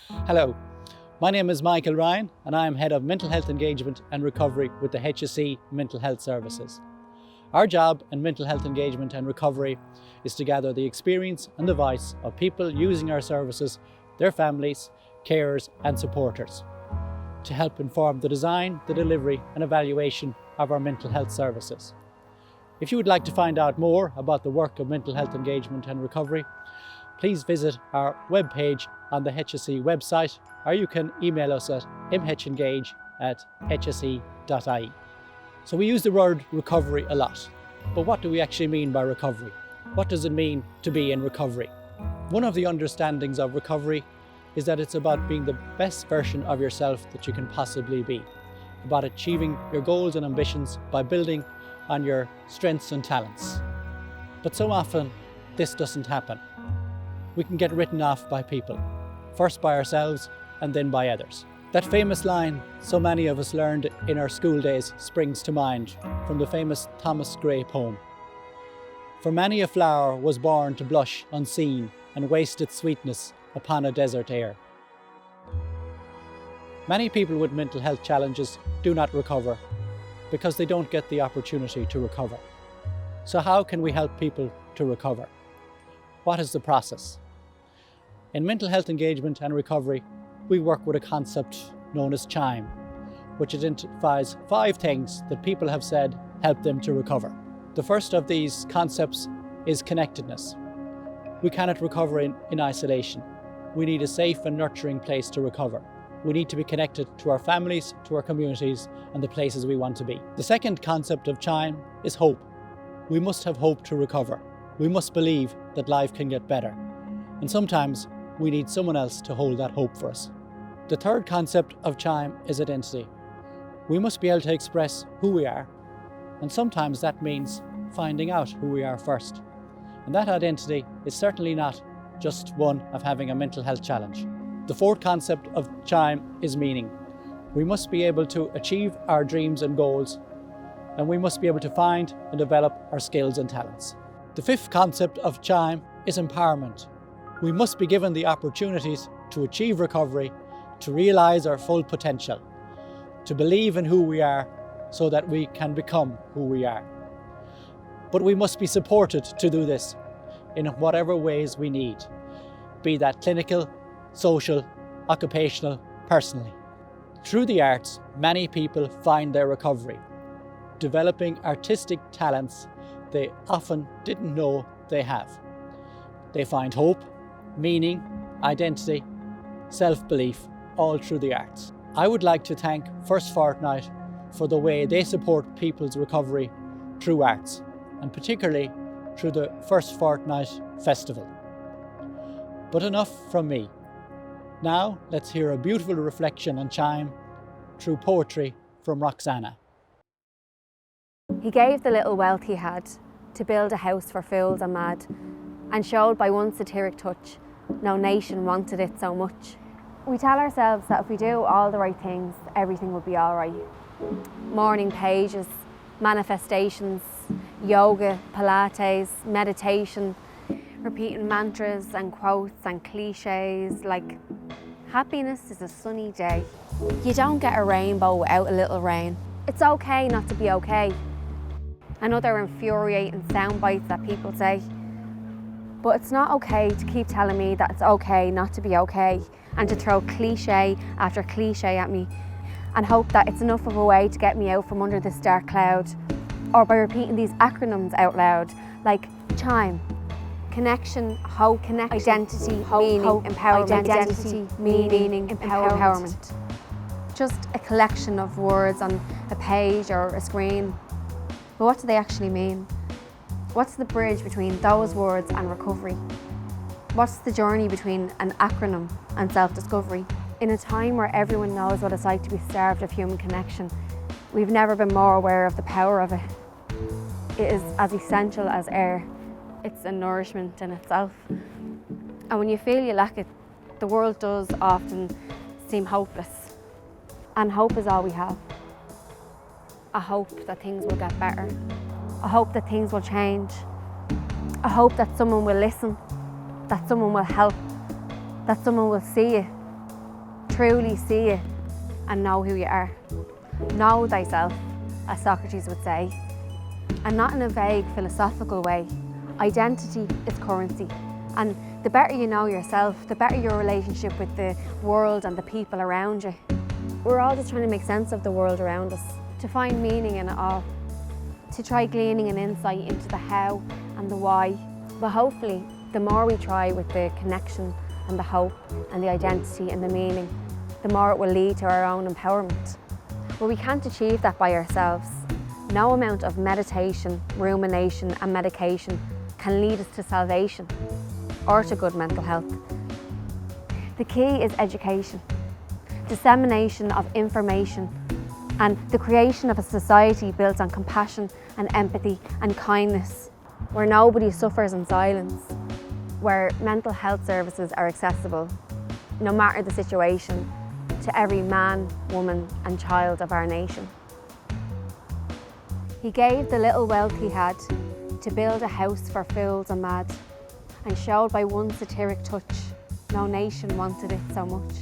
Hello, my name is Michael Ryan and I am Head of Mental Health Engagement and Recovery with the HSE Mental Health Services. Our job in mental health engagement and recovery is to gather the experience and the voice of people using our services, their families, carers and supporters, to help inform the design, the delivery and evaluation of our mental health services. If you would like to find out more about the work of mental health engagement and recovery, please visit our webpage on the HSE website, or you can email us at mhengage@hse.ie. So we use the word recovery a lot, but what do we actually mean by recovery? What does it mean to be in recovery? One of the understandings of recovery is that it's about being the best version of yourself that you can possibly be, about achieving your goals and ambitions by building on your strengths and talents. But so often, this doesn't happen. We can get written off by people, first by ourselves and then by others. That famous line so many of us learned in our school days springs to mind from the famous Thomas Gray poem. For many a flower was born to blush unseen and waste its sweetness upon a desert air. Many people with mental health challenges do not recover because they don't get the opportunity to recover. So how can we help people to recover? What is the process? In mental health engagement and recovery, we work with a concept known as CHIME, which identifies 5 things that people have said help them to recover. The first of these concepts is connectedness. We cannot recover in isolation. We need a safe and nurturing place to recover. We need to be connected to our families, to our communities, and the places we want to be. The second concept of CHIME is hope. We must have hope to recover. We must believe that life can get better. And sometimes we need someone else to hold that hope for us. The third concept of CHIME is identity. We must be able to express who we are, and sometimes that means finding out who we are first. And that identity is certainly not just one of having a mental health challenge. The fourth concept of CHIME is meaning. We must be able to achieve our dreams and goals, and we must be able to find and develop our skills and talents. The fifth concept of CHIME is empowerment. We must be given the opportunities to achieve recovery, to realise our full potential, to believe in who we are so that we can become who we are. But we must be supported to do this in whatever ways we need, be that clinical, social, occupational, personally. Through the arts, many people find their recovery, developing artistic talents they often didn't know they have. They find hope, meaning, identity, self-belief, all through the arts. I would like to thank First Fortnight for the way they support people's recovery through arts, and particularly through the First Fortnight Festival. But enough from me. Now let's hear a beautiful reflection on CHIME through poetry from Roxana. He gave the little wealth he had to build a house for fools and mad, and showed by one satiric touch no nation wanted it so much. We tell ourselves that if we do all the right things, everything will be all right. Morning pages, manifestations, yoga, pilates, meditation, repeating mantras and quotes and clichés like, happiness is a sunny day. You don't get a rainbow without a little rain. It's okay not to be okay. And other infuriating sound bites that people say. But it's not okay to keep telling me that it's okay not to be okay, and to throw cliche after cliche at me and hope that it's enough of a way to get me out from under this dark cloud, or by repeating these acronyms out loud like CHIME, connection, hope, identity, meaning, empowerment. Just a collection of words on a page or a screen. But what do they actually mean? What's the bridge between those words and recovery? What's the journey between an acronym and self-discovery? In a time where everyone knows what it's like to be starved of human connection, we've never been more aware of the power of it. It is as essential as air. It's a nourishment in itself. And when you feel you lack it, the world does often seem hopeless. And hope is all we have. A hope that things will get better. A hope that things will change. A hope that someone will listen, that someone will help, that someone will see you, truly see it and know who you are. Know thyself, as Socrates would say, and not in a vague philosophical way. Identity is currency, and the better you know yourself, the better your relationship with the world and the people around you. We're all just trying to make sense of the world around us, to find meaning in it all, to try gleaning an insight into the how and the why. But hopefully, the more we try with the connection and the hope and the identity and the meaning, the more it will lead to our own empowerment. But we can't achieve that by ourselves. No amount of meditation, rumination and medication can lead us to salvation or to good mental health. The key is education, dissemination of information, and the creation of a society built on compassion and empathy and kindness, where nobody suffers in silence, where mental health services are accessible, no matter the situation, to every man, woman and child of our nation. He gave the little wealth he had to build a house for fools and mad, and showed by one satiric touch no nation wanted it so much.